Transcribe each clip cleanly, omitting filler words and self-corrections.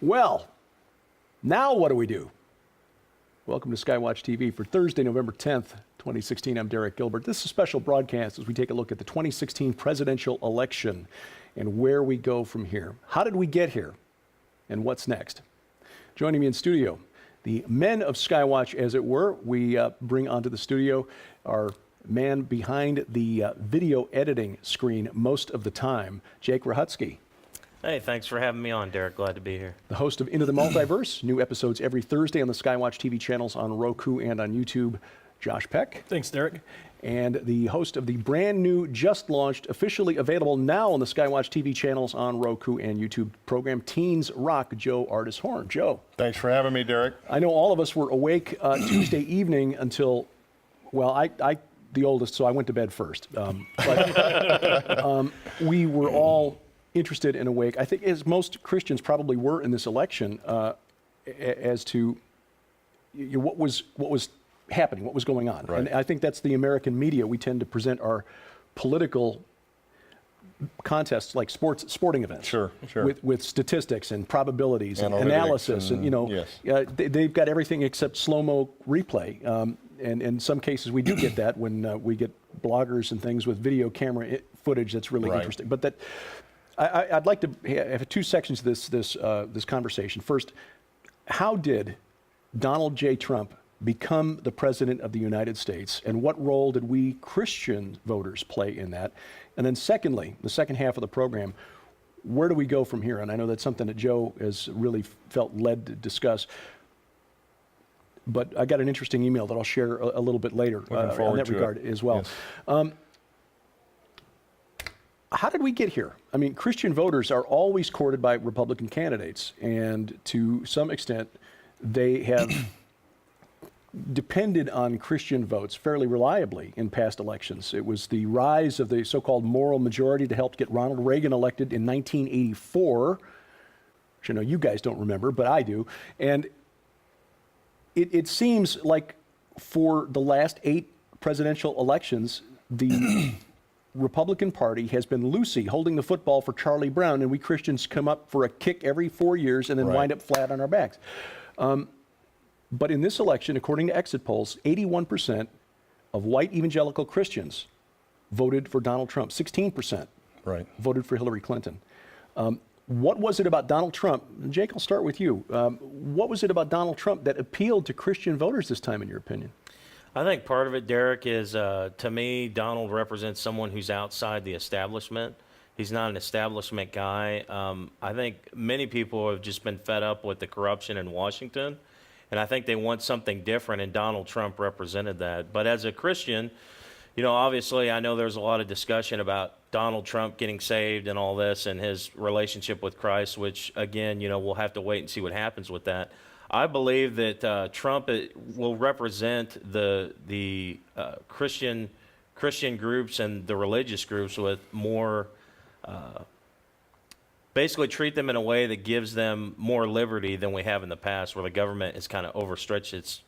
Well, now what do we do? Welcome to SkyWatch TV for Thursday, November 10th, 2016. I'm Derek Gilbert. This is a special broadcast as we take a look at the 2016 presidential election and where we go from here. How did we get here? And what's next? Joining me in studio, the men of SkyWatch, as it were, we bring onto the studio our man behind the video editing screen most of the time, Jake Ruchotzke. Hey, thanks for having me on, Derek. Glad to be here. The host of Into the Multiverse, new episodes every Thursday on the SkyWatch TV channels on Roku and on YouTube, Josh Peck. Thanks, Derek. And the host of the brand new, just launched, officially available now on the SkyWatch TV channels on Roku and YouTube program, Teens Rock, Ardis Horn. Joe. Thanks for having me, Derek. I know all of us were awake Tuesday evening until, well, I the oldest, so I went to bed first. But we were all interested and awake, I think, as most Christians probably were in this election, as to what was happening, what was going on. Right. And I think that's the American media. We tend to present our political contests like sporting events. Sure. With statistics and probabilities and Analytics analysis and yes. They've got everything except slow-mo replay. And in some cases we do get that when we get bloggers and things with video camera footage that's really interesting. But that I'd like to have two sections of this conversation. First, how did Donald J. Trump become the president of the United States, and what role did we Christian voters play in that? And then secondly, the second half of the program, where do we go from here? And I know that's something that Joe has really felt led to discuss. But I got an interesting email that I'll share a little bit later in that regard as well. Yes. How did we get here? I mean, Christian voters are always courted by Republican candidates, and to some extent, they have depended on Christian votes fairly reliably in past elections. It was the rise of the so-called moral majority that helped get Ronald Reagan elected in 1984, which I know you guys don't remember, but I do. And it seems like for the last 8 presidential elections, the Republican Party has been loosey, holding the football for Charlie Brown, and we Christians come up for a kick every 4 years and then wind up flat on our backs. But in this election, according to exit polls, 81% of white evangelical Christians voted for Donald Trump. 16% voted for Hillary Clinton. What was it about Donald Trump? Jake, I'll start with you. What was it about Donald Trump that appealed to Christian voters this time, in your opinion? I think part of it, Derek, is to me, Donald represents someone who's outside the establishment. He's not an establishment guy. I think many people have just been fed up with the corruption in Washington, and I think they want something different, and Donald Trump represented that. But as a Christian, you know, obviously I know there's a lot of discussion about Donald Trump getting saved and all this and his relationship with Christ, which, again, you know, we'll have to wait and see what happens with that. I believe that Trump will represent the Christian groups and the religious groups with more, basically treat them in a way that gives them more liberty than we have in the past, where the government has kind of overstretched its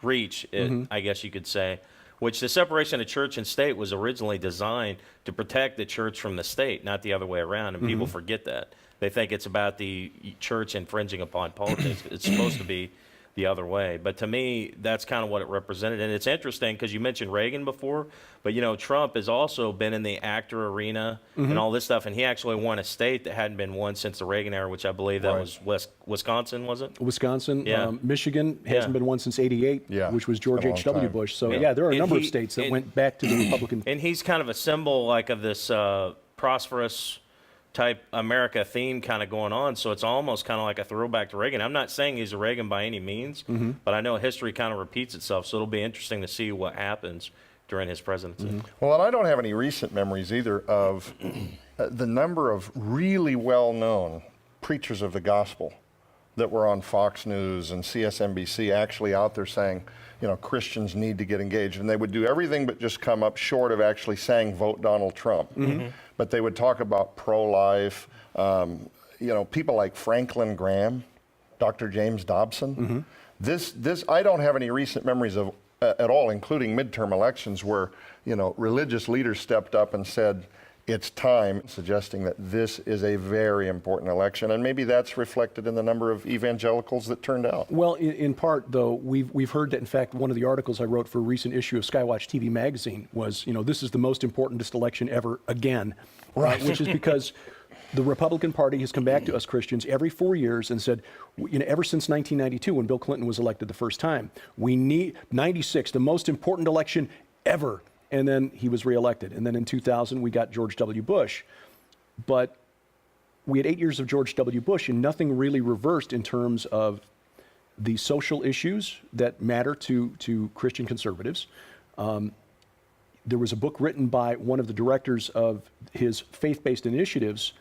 reach, I guess you could say, which the separation of church and state was originally designed to protect the church from the state, not the other way around, and people forget that. They think it's about the church infringing upon politics. It's supposed to be the other way. But to me, that's kind of what it represented. And it's interesting because you mentioned Reagan before, but, you know, Trump has also been in the actor arena and all this stuff, and he actually won a state that hadn't been won since the Reagan era, which I believe that was Wisconsin, was it? Wisconsin. Yeah. Michigan hasn't been won since '88, which was George H.W. Bush. So, yeah, there are a number of states that went back to the Republican. And he's kind of a symbol, like, of this prosperous type America theme kind of going on, so it's almost kind of like a throwback to Reagan. I'm not saying he's a Reagan by any means, but I know history kind of repeats itself, so it'll be interesting to see what happens during his presidency. Well, and I don't have any recent memories either of the number of really well-known preachers of the gospel that were on Fox News and CSNBC actually out there saying, you know, Christians need to get engaged. And they would do everything but just come up short of actually saying, vote Donald Trump. But they would talk about pro-life, you know, people like Franklin Graham, Dr. James Dobson. This I don't have any recent memories of at all, including midterm elections, where, you know, religious leaders stepped up and said, it's time, suggesting that this is a very important election, and maybe that's reflected in the number of evangelicals that turned out. Well, in part, though, we've heard that, in fact, one of the articles I wrote for a recent issue of SkyWatchTV magazine was, this is the most importantest election ever again, Right. which is because the Republican Party has come back to us Christians every 4 years and said, ever since 1992, when Bill Clinton was elected the first time, we need 96, the most important election ever. And then he was reelected. And then in 2000, we got George W. Bush. But we had 8 years of George W. Bush, and nothing really reversed in terms of the social issues that matter to Christian conservatives. There was a book written by one of the directors of his faith-based initiatives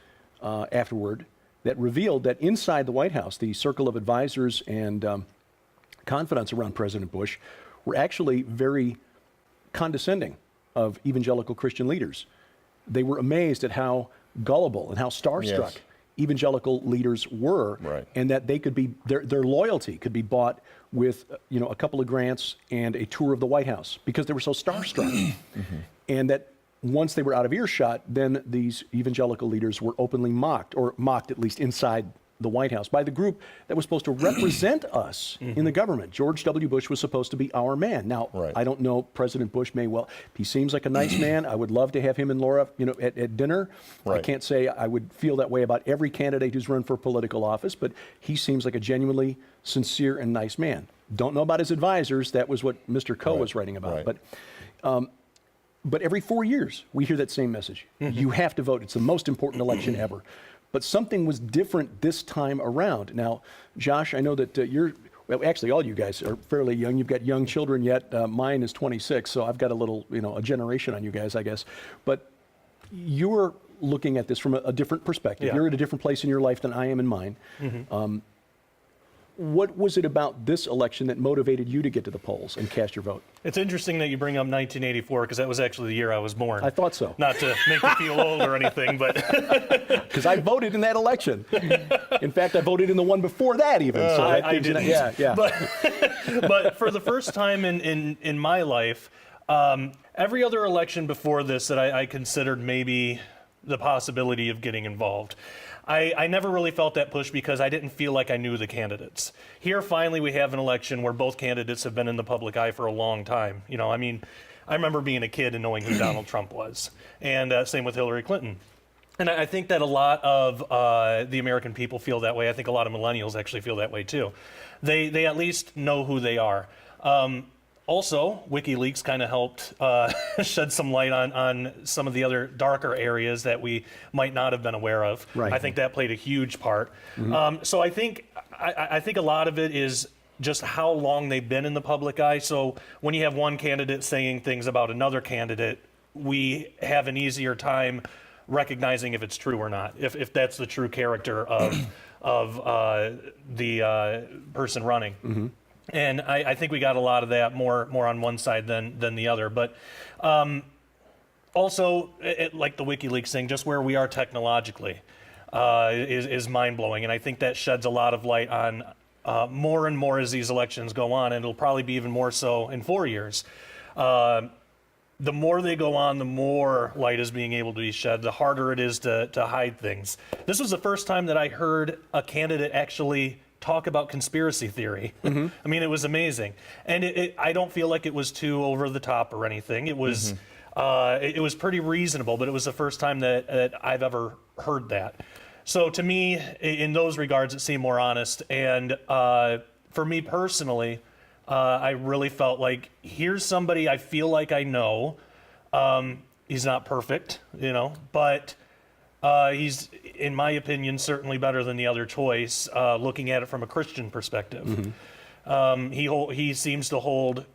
afterward that revealed that inside the White House, the circle of advisors and confidants around President Bush were actually very condescending of evangelical Christian leaders. They were amazed at how gullible and how starstruck Yes. evangelical leaders were, Right. and that they could be their loyalty could be bought with a couple of grants and a tour of the White House because they were so starstruck. And that once they were out of earshot, then these evangelical leaders were openly mocked, or mocked at least inside the White House, by the group that was supposed to represent us in the government. George W. Bush was supposed to be our man. Now, Right. I don't know, President Bush may well, he seems like a nice man. I would love to have him and Laura, at dinner. I Right. can't say I would feel that way about every candidate who's run for political office, but he seems like a genuinely sincere and nice man. Don't know about his advisors. That was what Mr. Coe was writing about. Right. But every 4 years, we hear that same message. You have to vote. It's the most important election ever. But something was different this time around. Now, Josh, I know that well, actually, all you guys are fairly young. You've got young children yet. Mine is 26, so I've got a little, a generation on you guys, I guess. But you're looking at this from a different perspective. Yeah. You're at a different place in your life than I am in mine. What was it about this election that motivated you to get to the polls and cast your vote? It's interesting that you bring up 1984 because that was actually the year I was born. I thought so. Not to make you feel old or anything, but Because I voted in that election. In fact, I voted in the one before that even. So that I gives you didn't. Yeah. but for the first time in my life, every other election before this that I considered maybe the possibility of getting involved, I never really felt that push because I didn't feel like I knew the candidates. Here, finally, we have an election where both candidates have been in the public eye for a long time. I remember being a kid and knowing who Donald Trump was, and same with Hillary Clinton. And I think that a lot of the American people feel that way. I think a lot of millennials actually feel that way too. They at least know who they are. Also, WikiLeaks kind of helped shed some light on some of the other darker areas that we might not have been aware of. Right. I think that played a huge part. So I think a lot of it is just how long they've been in the public eye. So when you have one candidate saying things about another candidate, we have an easier time recognizing if it's true or not, if that's the true character of the person running. And I think we got a lot of that more on one side than the other. But also, like the WikiLeaks thing, just where we are technologically is mind-blowing. And I think that sheds a lot of light on more and more as these elections go on. And it'll probably be even more so in 4 years. The more they go on, the more light is being able to be shed, the harder it is to hide things. This was the first time that I heard a candidate actually talk about conspiracy theory. I mean, it was amazing. And I don't feel like it was too over the top or anything. It was it was pretty reasonable, but it was the first time that I've ever heard that. So to me, in those regards, it seemed more honest. And for me personally, I really felt like here's somebody I feel like I know. He's not perfect, but he's, in my opinion, certainly better than the other choice, looking at it from a Christian perspective. He seems to hold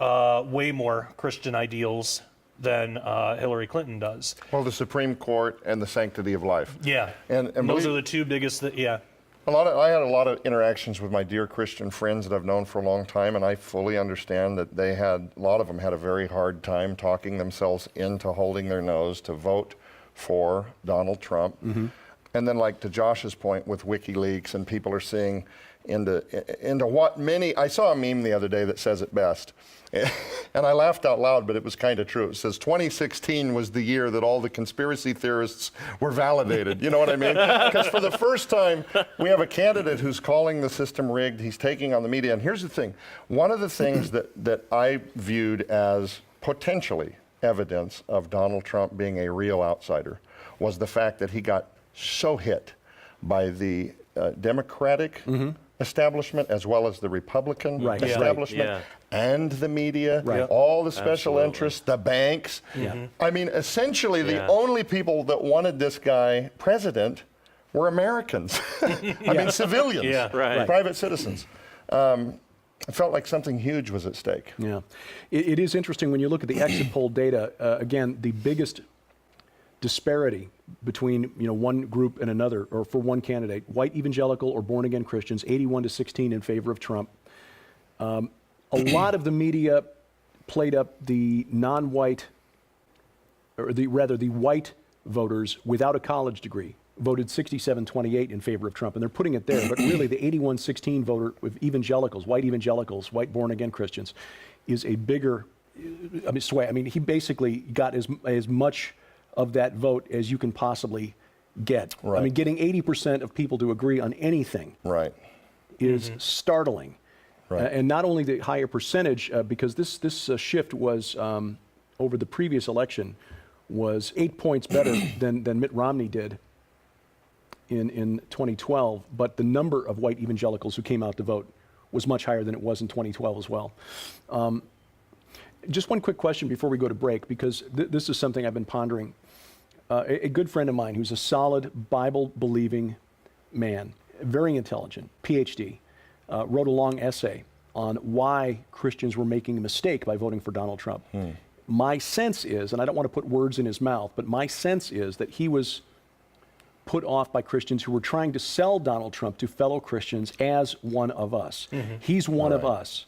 way more Christian ideals than Hillary Clinton does. Well, the Supreme Court and the sanctity of life. Yeah, And those are the two biggest, I had a lot of interactions with my dear Christian friends that I've known for a long time, and I fully understand that a lot of them had a very hard time talking themselves into holding their nose to vote for Donald Trump. And then, like to Josh's point with WikiLeaks, and people are seeing, into what many, I saw a meme the other day that says it best. And I laughed out loud, but it was kind of true. It says 2016 was the year that all the conspiracy theorists were validated. You know what I mean? Because for the first time, we have a candidate who's calling the system rigged. He's taking on the media. And here's the thing. One of the things that I viewed as potentially evidence of Donald Trump being a real outsider was the fact that he got so hit by the Democratic establishment as well as the Republican establishment and the media, all the special interests, the banks. I mean, essentially the only people that wanted this guy president were Americans. I mean, civilians, private citizens. It felt like something huge was at stake. Yeah. It is interesting when you look at the exit poll data, again, the biggest disparity between one group and another, or for one candidate, white evangelical or born-again Christians, 81-16 in favor of Trump. A lot of the media played up the non-white, or the white voters without a college degree, voted 67-28 in favor of Trump, and they're putting it there. But really, the 81-16 voter with evangelicals, white born-again Christians, is a bigger sway. I mean, he basically got as much of that vote as you can possibly get. I mean, getting 80% of people to agree on anything is startling. And not only the higher percentage, because this shift was, over the previous election, was 8 points better than Mitt Romney did in 2012, but the number of white evangelicals who came out to vote was much higher than it was in 2012 as well. Just one quick question before we go to break, because this is something I've been pondering. A good friend of mine who's a solid Bible-believing man, very intelligent, PhD, wrote a long essay on why Christians were making a mistake by voting for Donald Trump. My sense is, and I don't want to put words in his mouth, but my sense is that he was put off by Christians who were trying to sell Donald Trump to fellow Christians as one of us. He's one of us.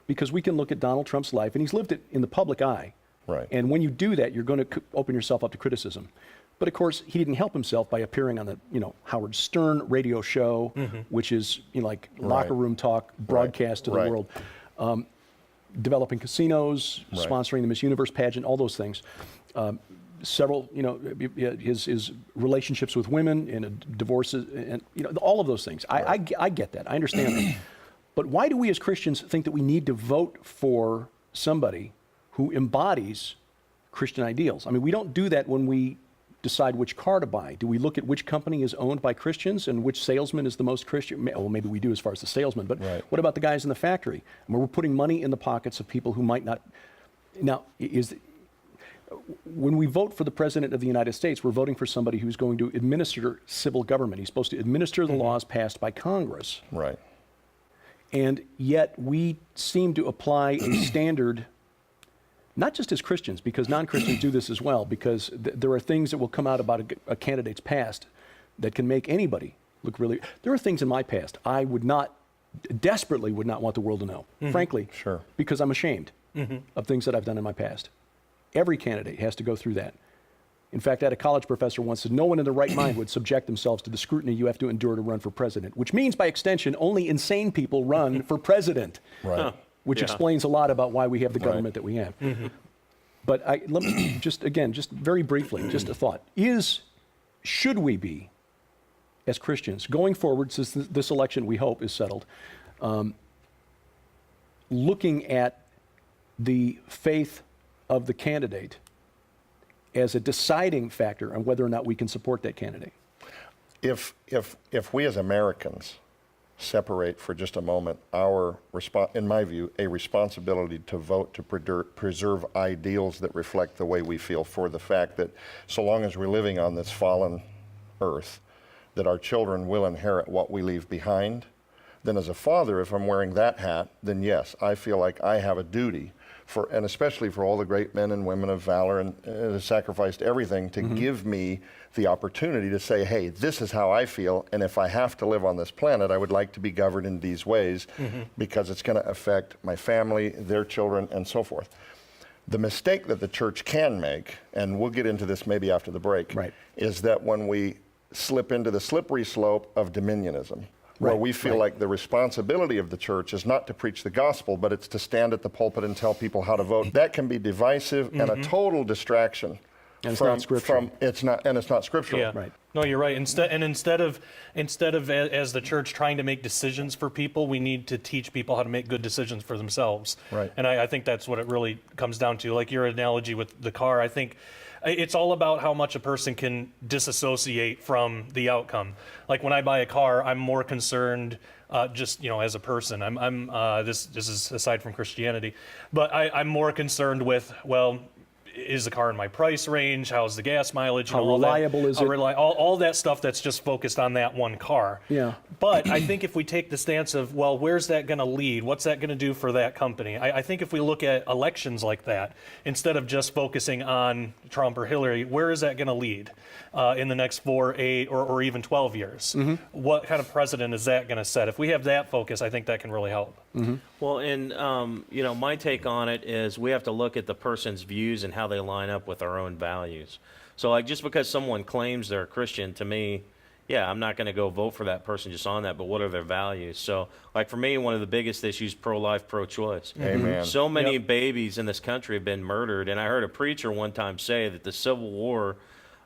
Because we can look at Donald Trump's life, and he's lived it in the public eye. And when you do that, you're going to open yourself up to criticism. But of course, he didn't help himself by appearing on the Howard Stern radio show, which is like locker room talk broadcast to the world. Developing casinos, sponsoring the Miss Universe pageant, all those things. Several, his relationships with women and divorces, and all of those things. I get that. I understand that. But why do we as Christians think that we need to vote for somebody who embodies Christian ideals? I mean, we don't do that when we decide which car to buy. Do we look at which company is owned by Christians and which salesman is the most Christian? Well, maybe we do as far as the salesman, but what about the guys in the factory? I mean, we're putting money in the pockets of people who might not. Now, when we vote for the President of the United States, we're voting for somebody who's going to administer civil government. He's supposed to administer the laws passed by Congress. And yet we seem to apply a standard, not just as Christians, because non-Christians do this as well, because there are things that will come out about a candidate's past that can make anybody look really. There are things in my past I desperately would not want the world to know, frankly, because I'm ashamed of things that I've done in my past. Every candidate has to go through that. In fact, I had a college professor once said, no one in their right mind would subject themselves to the scrutiny you have to endure to run for president, which means by extension, only insane people run for president, which explains a lot about why we have the government that we have. But let me just very briefly, just a thought. Should we be, as Christians, going forward, since this election we hope is settled, looking at the faith of the candidate as a deciding factor on whether or not we can support that candidate? If we as Americans separate for just a moment our, in my view, a responsibility to vote to preserve ideals that reflect the way we feel, for the fact that so long as we're living on this fallen earth, that our children will inherit what we leave behind, then as a father, if I'm wearing that hat, then yes, I feel like I have a duty and especially for all the great men and women of valor and sacrificed everything to give me the opportunity to say, hey, this is how I feel, and if I have to live on this planet, I would like to be governed in these ways because it's going to affect my family, their children, and so forth. The mistake that the church can make, and we'll get into this maybe after the break, is that when we slip into the slippery slope of dominionism, where Right, we feel right. like the responsibility of the church is not to preach the gospel, but it's to stand at the pulpit and tell people how to vote. That can be divisive and a total distraction. And it's not scriptural. It's not scriptural. Yeah. Right. No, you're right. Instead of as the church trying to make decisions for people, we need to teach people how to make good decisions for themselves. Right. And I think that's what it really comes down to. Like your analogy with the car, I think it's all about how much a person can disassociate from the outcome. Like when I buy a car, I'm more concerned just as a person. This is aside from Christianity, but I'm more concerned with, well, is the car in my price range? How's the gas mileage? How reliable is it? All that stuff that's just focused on that one car. Yeah. But I think if we take the stance of, well, where's that going to lead? What's that going to do for that company? I think if we look at elections like that, instead of just focusing on Trump or Hillary, where is that going to lead in the next 4, 8, or even 12 years? Mm-hmm. What kind of precedent is that going to set? If we have that focus, I think that can really help. Mm-hmm. Well, and my take on it is we have to look at the person's views and how they line up with our own values. So, like, just because someone claims they're a Christian, to me, yeah, I'm not going to go vote for that person just on that, but what are their values? So, like, for me, one of the biggest issues, pro-life, pro-choice. Amen. So many babies in this country have been murdered, and I heard a preacher one time say that the Civil War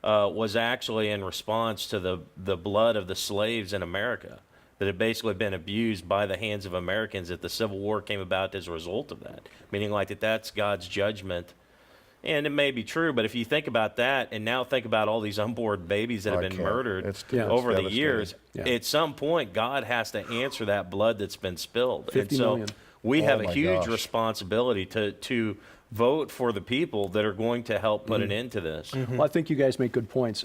was actually in response to the blood of the slaves in America, that had basically been abused by the hands of Americans, that the Civil War came about as a result of that, meaning like that's God's judgment. And it may be true, but if you think about that, and now think about all these unborn babies that have been murdered over the years, at some point, God has to answer that blood that's been spilled. 50 million. We have a my huge gosh. responsibility to vote for the people that are going to help put an end to this. Well, I think you guys make good points.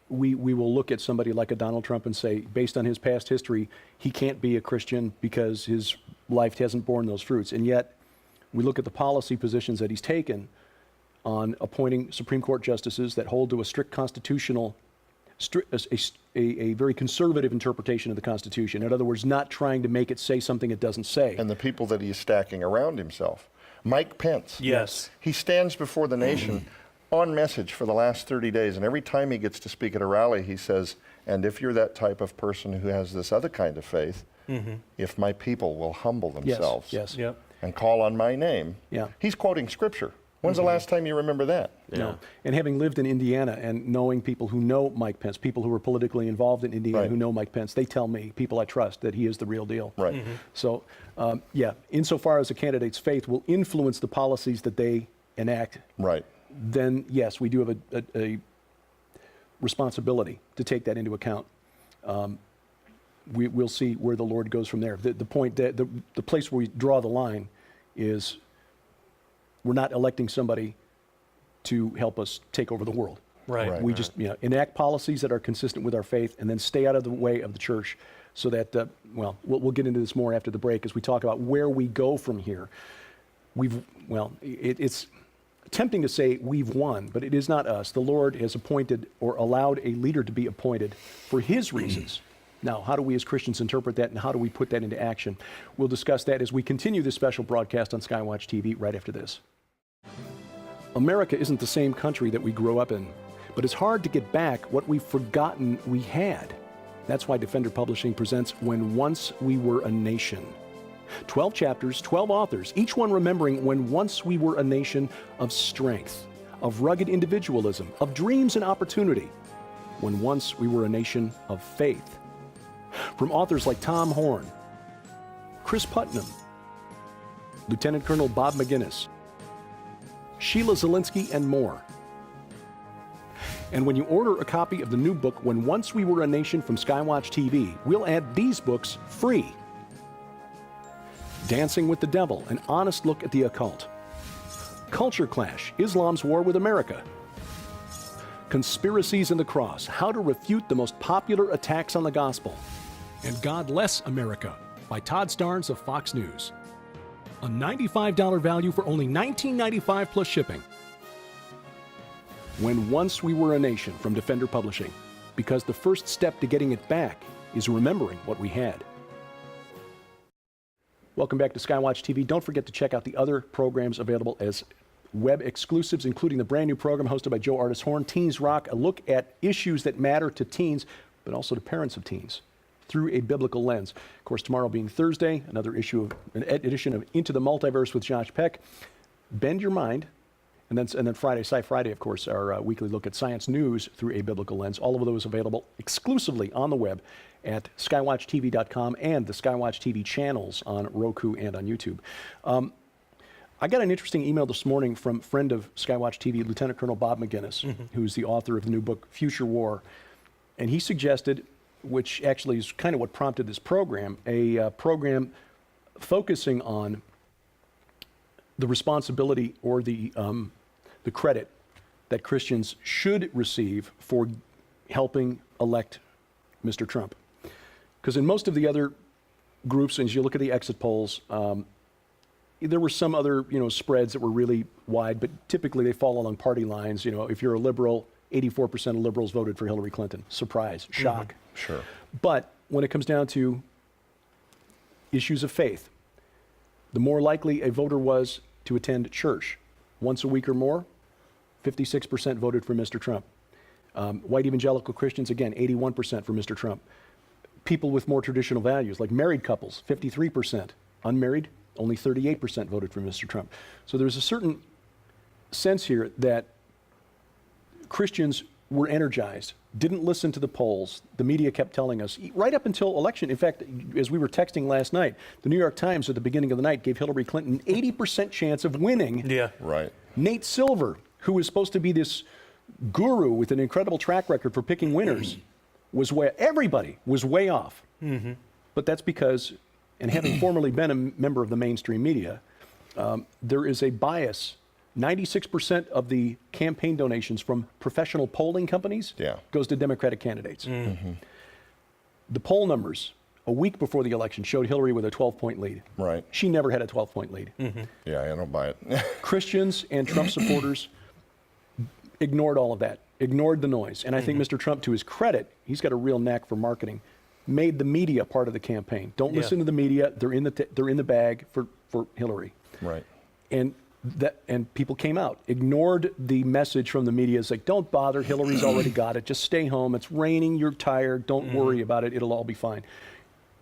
We will look at somebody like a Donald Trump and say, based on his past history, he can't be a Christian because his life hasn't borne those fruits. And yet, we look at the policy positions that he's taken on appointing Supreme Court justices that hold to a strict constitutional, a very conservative interpretation of the Constitution. In other words, not trying to make it say something it doesn't say. And the people that he's stacking around himself. Mike Pence. Yes. He stands before the nation on message for the last 30 days, and every time he gets to speak at a rally, he says, and if you're that type of person who has this other kind of faith, if my people will humble themselves Yes. Yep. and call on my name. Yeah. He's quoting scripture. When's the last time you remember that? Yeah. And having lived in Indiana and knowing people who know Mike Pence, people who are politically involved in Indiana Right. who know Mike Pence, they tell me, people I trust, that he is the real deal. Right. So, insofar as a candidate's faith will influence the policies that they enact, Right. then yes, we do have a responsibility to take that into account. We'll see where the Lord goes from there. The point that the place where we draw the line is we're not electing somebody to help us take over the world. Right. We just enact policies that are consistent with our faith and then stay out of the way of the church so that, we'll get into this more after the break as we talk about where we go from here. It's tempting to say we've won, but it is not us. The Lord has appointed or allowed a leader to be appointed for his reasons. Now, how do we as Christians interpret that and how do we put that into action? We'll discuss that as we continue this special broadcast on SkyWatch TV right after this. America isn't the same country that we grew up in, but it's hard to get back what we've forgotten we had. That's why Defender Publishing presents When Once We Were a Nation. 12 chapters, 12 authors, each one remembering when once we were a nation of strength, of rugged individualism, of dreams and opportunity, when once we were a nation of faith. From authors like Tom Horn, Chris Putnam, Lieutenant Colonel Bob McGinnis, Sheila Zielinski, and more. And when you order a copy of the new book, When Once We Were a Nation from SkyWatch TV, we'll add these books free. Dancing with the Devil, an honest look at the occult. Culture Clash, Islam's War with America. Conspiracies and the Cross, how to refute the most popular attacks on the gospel. And God Bless America by Todd Starnes of Fox News. A $95 value for only $19.95 plus shipping. When Once We Were a Nation from Defender Publishing, because the first step to getting it back is remembering what we had. Welcome back to SkyWatch TV. Don't forget to check out the other programs available as web exclusives, including the brand new program hosted by Ardis Horn, Teens Rock, a look at issues that matter to teens, but also to parents of teens. through a biblical lens. Of course, tomorrow being Thursday, an edition of Into the Multiverse with Josh Peck. Bend your mind. And then Friday, Sci-Friday, of course, our weekly look at science news through a biblical lens. All of those available exclusively on the web at skywatchtv.com and the Skywatch TV channels on Roku and on YouTube. I got an interesting email this morning from friend of Skywatch TV, Lieutenant Colonel Bob McGinnis, who's the author of the new book, Future War. And he suggested, which actually is kind of what prompted this program, a program focusing on the responsibility or the credit that Christians should receive for helping elect Mr. Trump. Because in most of the other groups, as you look at the exit polls, there were some other spreads that were really wide, but typically they fall along party lines. If you're a liberal, 84% of liberals voted for Hillary Clinton. Surprise, shock. Sure. But when it comes down to issues of faith, the more likely a voter was to attend church once a week or more, 56% voted for Mr. Trump. White evangelical Christians, again, 81% for Mr. Trump. People with more traditional values, like married couples, 53%. Unmarried, only 38% voted for Mr. Trump. So there's a certain sense here that Christians were energized, didn't listen to the polls. The media kept telling us, right up until election. In fact, as we were texting last night, the New York Times at the beginning of the night gave Hillary Clinton an 80% chance of winning. Yeah. Right. Nate Silver, who was supposed to be this guru with an incredible track record for picking winners, everybody was way off. But that's because, and having formerly been a member of the mainstream media, there is a bias. 96% of the campaign donations from professional polling companies goes to Democratic candidates. The poll numbers a week before the election showed Hillary with a 12-point lead. Right. She never had a 12-point lead. Yeah, I don't buy it. Christians and Trump supporters ignored all of that, ignored the noise. And I think Mr. Trump, to his credit, he's got a real knack for marketing, made the media part of the campaign. Don't listen to the media. They're in the bag for Hillary. Right. And people came out, ignored the message from the media. It's like, don't bother, Hillary's already got it. Just stay home. It's raining, you're tired. Don't worry about it. It'll all be fine.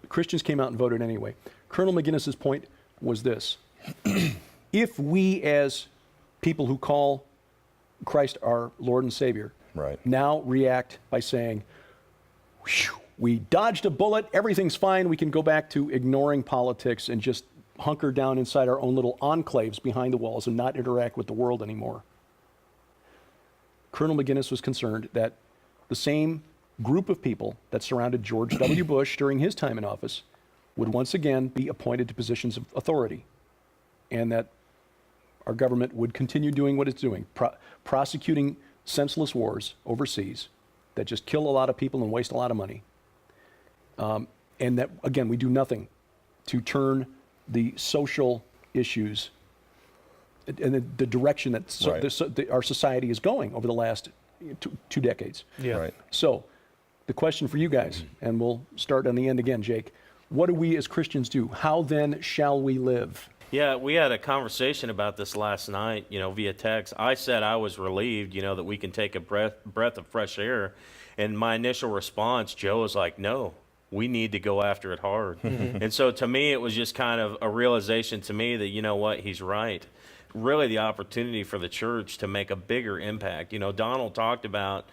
Christians came out and voted anyway. Colonel McGinnis's point was this. If we, as people who call Christ our Lord and Savior, now react by saying, we dodged a bullet, everything's fine, we can go back to ignoring politics and just hunker down inside our own little enclaves behind the walls and not interact with the world anymore. Colonel McGinnis was concerned that the same group of people that surrounded George W. Bush during his time in office would once again be appointed to positions of authority, and that our government would continue doing what it's doing, prosecuting senseless wars overseas that just kill a lot of people and waste a lot of money. And that, again, we do nothing to turn the social issues and the direction that our society is going over the last two decades. Yeah. Right. So the question for you guys, and we'll start on the end again, Jake, what do we as Christians do? How then shall we live? Yeah, we had a conversation about this last night, via text. I said I was relieved, that we can take a breath of fresh air. And my initial response, Joe, was like, no, we need to go after it hard. And so to me, it was just kind of a realization to me that, you know what, he's right. Really the opportunity for the church to make a bigger impact. Donald talked about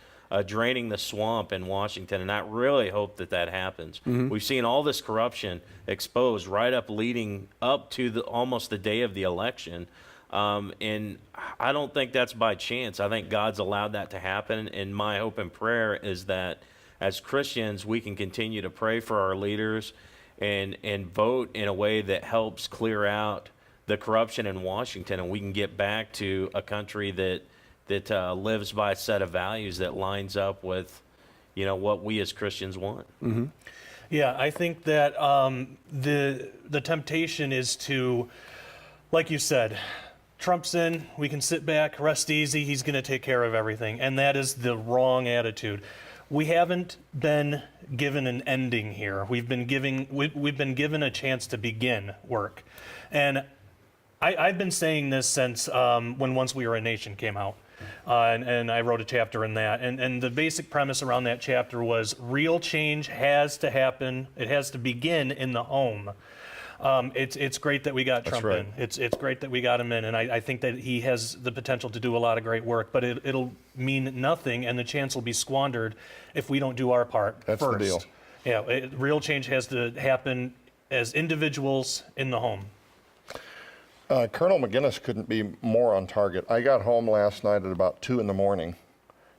draining the swamp in Washington, and I really hope that happens. We've seen all this corruption exposed right up leading up to almost the day of the election. And I don't think that's by chance. I think God's allowed that to happen, and my hope and prayer is that as Christians, we can continue to pray for our leaders and vote in a way that helps clear out the corruption in Washington, and we can get back to a country that lives by a set of values that lines up with, what we as Christians want. Yeah, I think that the temptation is to, like you said, Trump's in, we can sit back, rest easy, he's going to take care of everything, and that is the wrong attitude. We haven't been given an ending here. We've been given a chance to begin work. And I've been saying this since when Once We Were a Nation came out. And I wrote a chapter in that. And the basic premise around that chapter was real change has to happen. It has to begin in the home. It's great that we got Trump right. in. It's great that we got him in. And I think that he has the potential to do a lot of great work. But it'll mean nothing, and the chance will be squandered if we don't do our part That's first. the deal. Yeah, real change has to happen as individuals in the home. Colonel McGinnis couldn't be more on target. I got home last night at about 2 in the morning,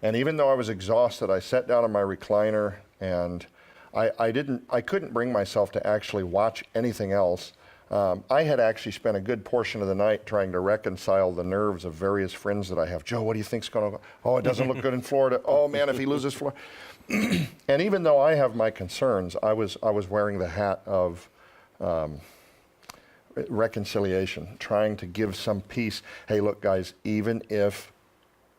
and even though I was exhausted, I sat down in my recliner, and I couldn't bring myself to actually watch anything else. I had actually spent a good portion of the night trying to reconcile the nerves of various friends that I have. Joe, what do you think's going to go? Oh, it doesn't look good in Florida. Oh man, if he loses Florida. And even though I have my concerns, I was wearing the hat of reconciliation, trying to give some peace. Hey, look, guys, even if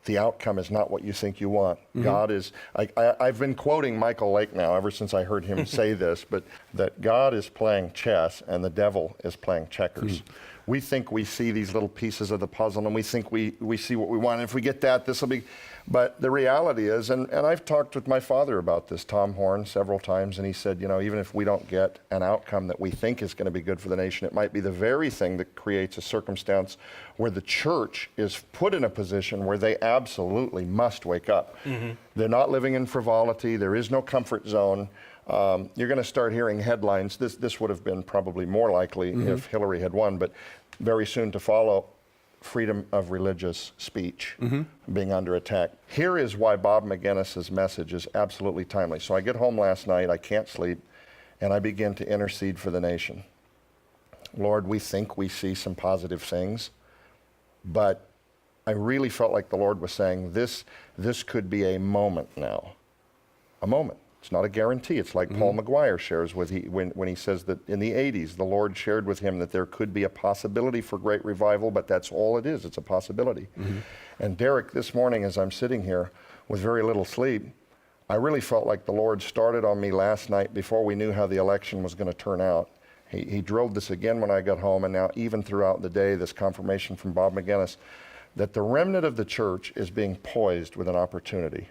the outcome is not what you think you want, God is, I've been quoting Michael Lake now ever since I heard him say this, but that God is playing chess and the devil is playing checkers. We think we see these little pieces of the puzzle and we think we see what we want. And if we get that, this will be, but the reality is, and I've talked with my father about this, Tom Horn, several times, and he said, you know, even if we don't get an outcome that we think is going to be good for the nation, it might be the very thing that creates a circumstance where the church is put in a position where they absolutely must wake up. They're not living in frivolity. There is no comfort zone. You're going to start hearing headlines. This would have been probably more likely if Hillary had won, but very soon to follow, freedom of religious speech being under attack. Here is why Bob McGinnis's message is absolutely timely. So I get home last night, I can't sleep, and I begin to intercede for the nation. Lord, we think we see some positive things, but I really felt like the Lord was saying this could be a moment now. A moment. It's not a guarantee. It's like Paul McGuire shares when he says that in the 80s, the Lord shared with him that there could be a possibility for great revival, but that's all it is. It's a possibility. And Derek, this morning as I'm sitting here with very little sleep, I really felt like the Lord started on me last night before we knew how the election was going to turn out. He drilled this again when I got home, and now even throughout the day, this confirmation from Bob McGinnis that the remnant of the church is being poised with an opportunity.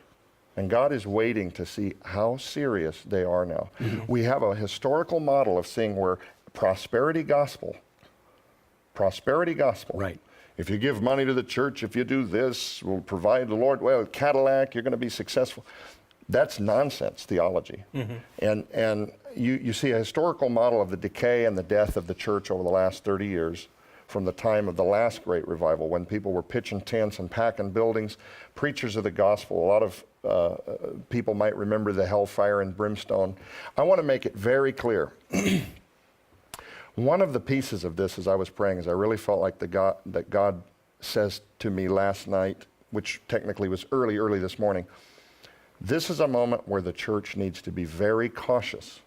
And God is waiting to see how serious they are now. We have a historical model of seeing where prosperity gospel, Right. if you give money to the church, if you do this, we'll provide the Lord, well, Cadillac, you're going to be successful. That's nonsense theology. And you see a historical model of the decay and the death of the church over the last 30 years. From the time of the last great revival, when people were pitching tents and packing buildings, preachers of the gospel. A lot of people might remember the hellfire and brimstone. I want to make it very clear. One of the pieces of this as I was praying is I really felt like that God says to me last night, which technically was early this morning, this is a moment where the church needs to be very cautious,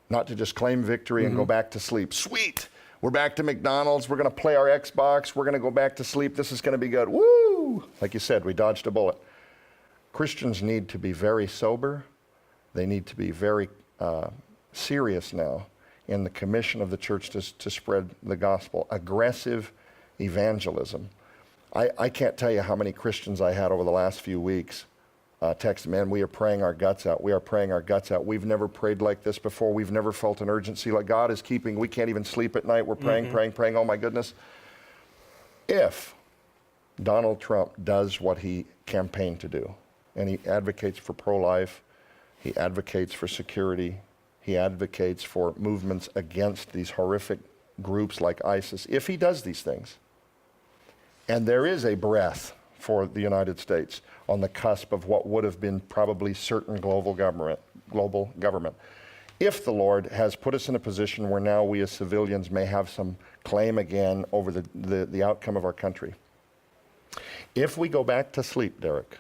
not to just claim victory and go back to sleep. Sweet! We're back to McDonald's. We're going to play our Xbox. We're going to go back to sleep. This is going to be good. Woo! Like you said, we dodged a bullet. Christians need to be very sober. They need to be very serious now in the commission of the church to spread the gospel. Aggressive evangelism. I can't tell you how many Christians I had over the last few weeks text, man, we are praying our guts out. We are praying our guts out. We've never prayed like this before. We've never felt an urgency like God is keeping. We can't even sleep at night. We're praying, praying. Oh my goodness. If Donald Trump does what he campaigned to do, and he advocates for pro-life, he advocates for security, he advocates for movements against these horrific groups like ISIS, if he does these things, and there is a breath for the United States on the cusp of what would have been probably certain global government. If the Lord has put us in a position where now we as civilians may have some claim again over the outcome of our country. If we go back to sleep, Derek,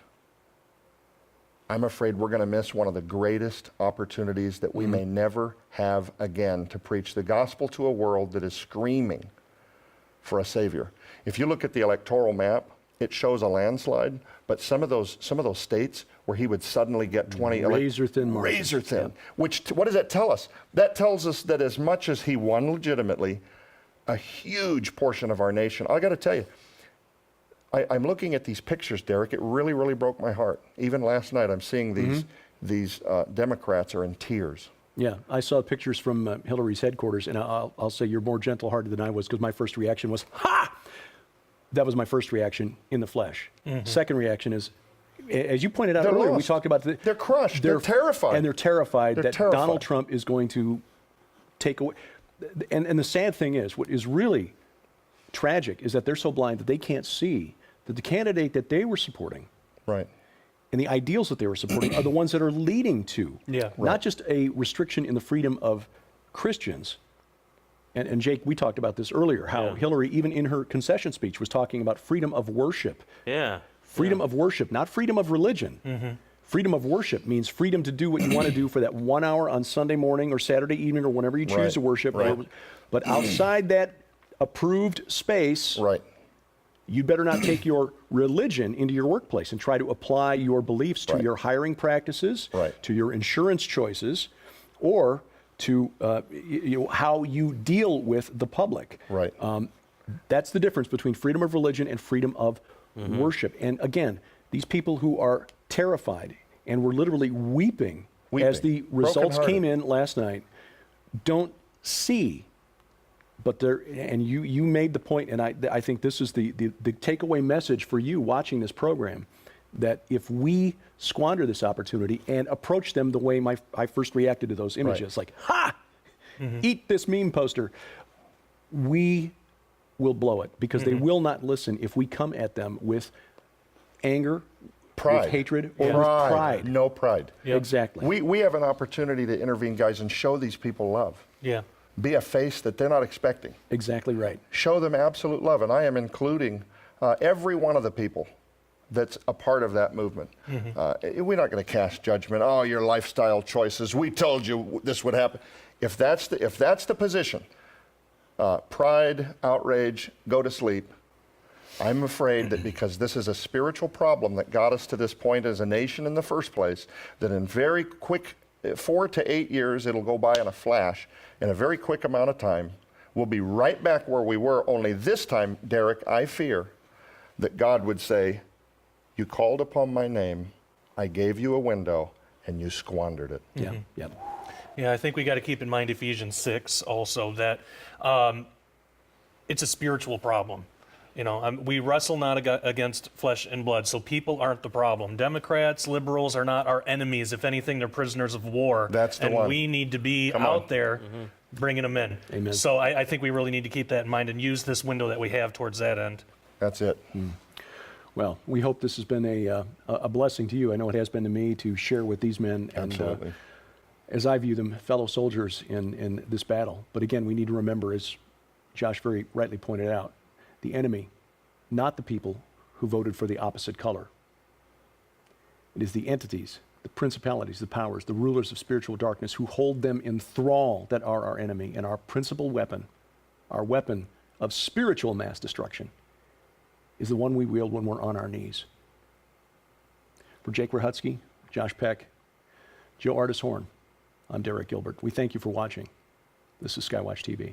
I'm afraid we're going to miss one of the greatest opportunities that we may never have again to preach the gospel to a world that is screaming for a Savior. If you look at the electoral map, it shows a landslide, but some of those states where he would suddenly get 20 razor thin margin. Razor thin. Which what does that tell us? That tells us that as much as he won legitimately, a huge portion of our nation. I got to tell you, I'm looking at these pictures, Derek. It really, really broke my heart. Even last night, I'm seeing these Democrats are in tears. Yeah, I saw pictures from Hillary's headquarters, and I'll say you're more gentle-hearted than I was, because my first reaction was, ha! That was my first reaction in the flesh. Second reaction is, as you pointed out earlier, we talked about they're crushed. They're terrified. And they're terrified that terrified. Donald Trump is going to take away. And the sad thing is, what is really tragic is that they're so blind that they can't see that the candidate that they were supporting, Right. and the ideals that they were supporting are the ones that are leading to not just a restriction in the freedom of Christians. And Jake, we talked about this earlier, how Hillary, even in her concession speech, was talking about freedom of worship. Yeah. Freedom of worship, not freedom of religion. Freedom of worship means freedom to do what you want to do for that 1 hour on Sunday morning or Saturday evening or whenever you choose to worship. But outside that approved space, you better not take your religion into your workplace and try to apply your beliefs to your hiring practices, to your insurance choices, or to how you deal with the public. That's the difference between freedom of religion and freedom of worship. And again, these people who are terrified and were literally weeping as the results came in last night don't see. But and you made the point, and I think this is the takeaway message for you watching this program, that if we squander this opportunity and approach them the way I first reacted to those images, like, ha, eat this meme poster, we will blow it, because they will not listen if we come at them with anger, with hatred, or with pride. No pride. Exactly. We have an opportunity to intervene, guys, and show these people love. Be a face that they're not expecting. Exactly right. Show them absolute love. And I am including every one of the people that's a part of that movement. We're not going to cast judgment. Oh, your lifestyle choices. We told you this would happen. If that's the position, pride, outrage, go to sleep. I'm afraid that because this is a spiritual problem that got us to this point as a nation in the first place, that in very quick 4 to 8 years, it'll go by in a flash. In a very quick amount of time, we'll be right back where we were. Only this time, Derek, I fear that God would say, you called upon my name, I gave you a window, and you squandered it. Yeah, I think we got to keep in mind Ephesians 6 also, that it's a spiritual problem. We wrestle not against flesh and blood, so people aren't the problem. Democrats, liberals are not our enemies. If anything, they're prisoners of war. That's the one. And we need to be out there bringing them in. Amen. So I think we really need to keep that in mind and use this window that we have towards that end. That's it. Well, we hope this has been a blessing to you. I know it has been to me to share with these men. Absolutely. And as I view them, fellow soldiers in this battle. But again, we need to remember, as Josh very rightly pointed out, the enemy, not the people who voted for the opposite color. It is the entities, the principalities, the powers, the rulers of spiritual darkness who hold them in thrall that are our enemy. And our principal weapon, our weapon of spiritual mass destruction, is the one we wield when we're on our knees. For Jake Ruchotzke, Josh Peck, Ardis Horn, I'm Derek Gilbert. We thank you for watching. This is SkyWatch TV.